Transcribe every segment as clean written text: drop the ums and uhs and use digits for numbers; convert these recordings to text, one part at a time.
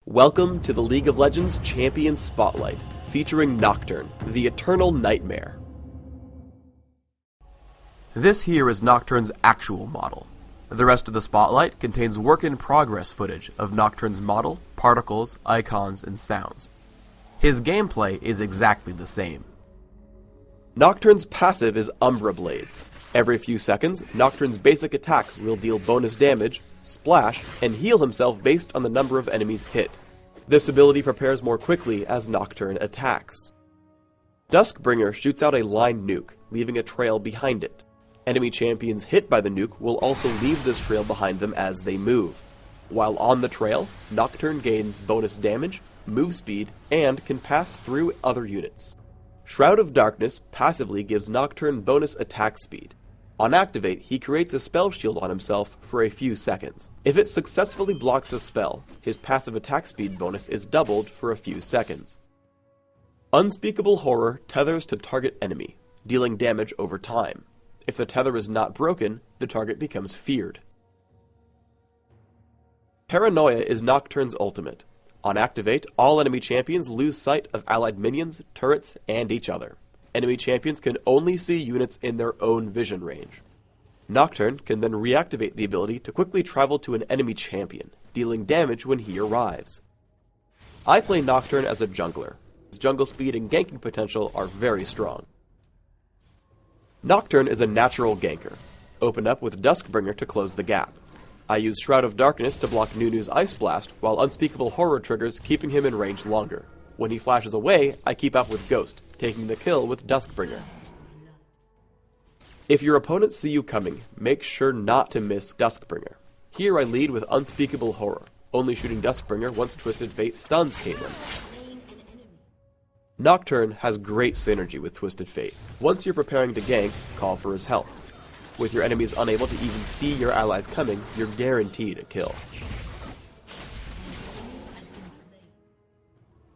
Welcome to the League of Legends Champion Spotlight, featuring Nocturne, the Eternal Nightmare. This here is Nocturne's actual model. The rest of the Spotlight contains work-in-progress footage of Nocturne's model, particles, icons, and sounds. His gameplay is exactly the same. Nocturne's passive is Umbra Blades. Every few seconds, Nocturne's basic attack will deal bonus damage, splash, and heal himself based on the number of enemies hit. This ability prepares more quickly as Nocturne attacks. Duskbringer shoots out a line nuke, leaving a trail behind it. Enemy champions hit by the nuke will also leave this trail behind them as they move. While on the trail, Nocturne gains bonus damage, move speed, and can pass through other units. Shroud of Darkness passively gives Nocturne bonus attack speed. On activate, he creates a spell shield on himself for a few seconds. If it successfully blocks a spell, his passive attack speed bonus is doubled for a few seconds. Unspeakable Horror tethers to target enemy, dealing damage over time. If the tether is not broken, the target becomes feared. Paranoia is Nocturne's ultimate. On activate, all enemy champions lose sight of allied minions, turrets, and each other. Enemy champions can only see units in their own vision range. Nocturne can then reactivate the ability to quickly travel to an enemy champion, dealing damage when he arrives. I play Nocturne as a jungler. His jungle speed and ganking potential are very strong. Nocturne is a natural ganker. Open up with Duskbringer to close the gap. I use Shroud of Darkness to block Nunu's Ice Blast, while Unspeakable Horror triggers, keeping him in range longer. When he flashes away, I keep up with Ghost, taking the kill with Duskbringer. If your opponents see you coming, make sure not to miss Duskbringer. Here I lead with Unspeakable Horror, only shooting Duskbringer once Twisted Fate stuns Caitlyn. Nocturne has great synergy with Twisted Fate. Once you're preparing to gank, call for his help. With your enemies unable to even see your allies coming, you're guaranteed a kill.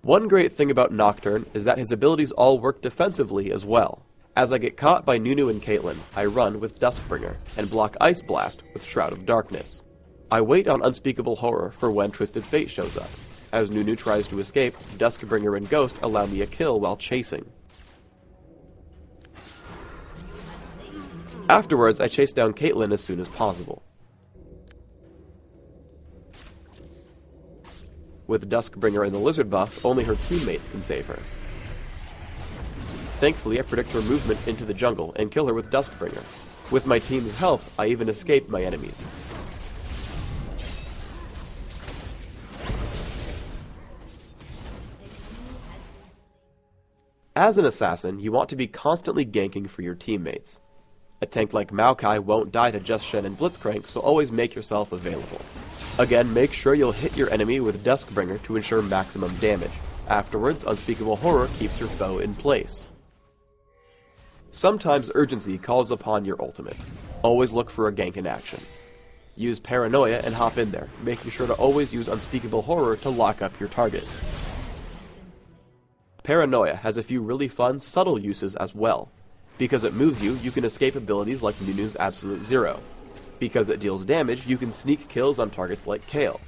One great thing about Nocturne is that his abilities all work defensively as well. As I get caught by Nunu and Caitlyn, I run with Duskbringer, and block Ice Blast with Shroud of Darkness. I wait on Unspeakable Horror for when Twisted Fate shows up. As Nunu tries to escape, Duskbringer and Ghost allow me a kill while chasing. Afterwards, I chase down Caitlyn as soon as possible. With Duskbringer and the Lizard buff, only her teammates can save her. Thankfully, I predict her movement into the jungle and kill her with Duskbringer. With my team's help, I even escape my enemies. As an assassin, you want to be constantly ganking for your teammates. A tank like Maokai won't die to Just Shen and Blitzcrank, so always make yourself available. Again, make sure you'll hit your enemy with Duskbringer to ensure maximum damage. Afterwards, Unspeakable Horror keeps your foe in place. Sometimes urgency calls upon your ultimate. Always look for a gank in action. Use Paranoia and hop in there, making sure to always use Unspeakable Horror to lock up your target. Paranoia has a few really fun, subtle uses as well. Because it moves you, you can escape abilities like Nunu's Absolute Zero. Because it deals damage, you can sneak kills on targets like Kale.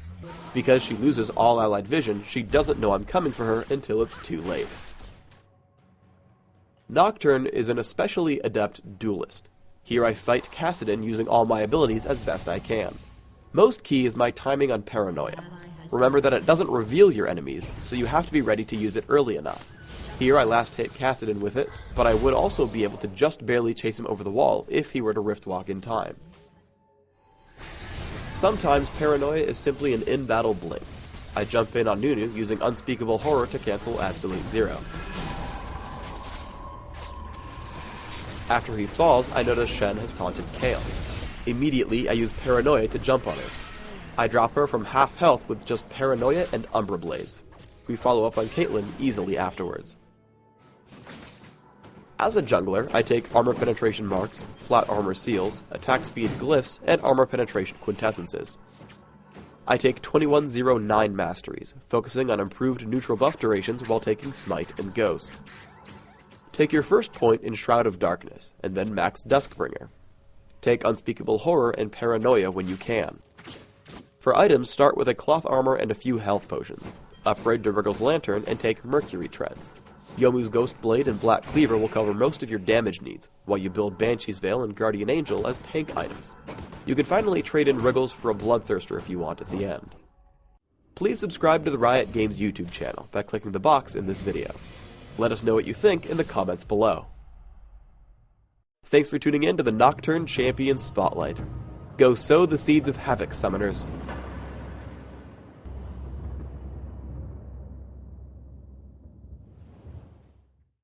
Because she loses all allied vision, she doesn't know I'm coming for her until it's too late. Nocturne is an especially adept duelist. Here I fight Kassadin using all my abilities as best I can. Most key is my timing on Paranoia. Remember that it doesn't reveal your enemies, so you have to be ready to use it early enough. Here I last hit Kassadin with it, but I would also be able to just barely chase him over the wall if he were to Riftwalk in time. Sometimes Paranoia is simply an in-battle blink. I jump in on Nunu using Unspeakable Horror to cancel Absolute Zero. After he falls, I notice Shen has taunted Kale. Immediately, I use Paranoia to jump on her. I drop her from half health with just Paranoia and Umbra Blades. We follow up on Caitlyn easily afterwards. As a jungler, I take Armor Penetration Marks, Flat Armor Seals, Attack Speed Glyphs, and Armor Penetration Quintessences. I take 2109 Masteries, focusing on improved neutral buff durations while taking Smite and Ghost. Take your first point in Shroud of Darkness, and then max Duskbringer. Take Unspeakable Horror and Paranoia when you can. For items, start with a cloth armor and a few health potions. Upgrade to Wriggle's Lantern and take Mercury Treads. Yomu's Ghost Blade and Black Cleaver will cover most of your damage needs, while you build Banshee's Veil and Guardian Angel as tank items. You can finally trade in Wriggles for a Bloodthirster if you want at the end. Please subscribe to the Riot Games YouTube channel by clicking the box in this video. Let us know what you think in the comments below. Thanks for tuning in to the Nocturne Champion Spotlight. Go sow the seeds of havoc, summoners.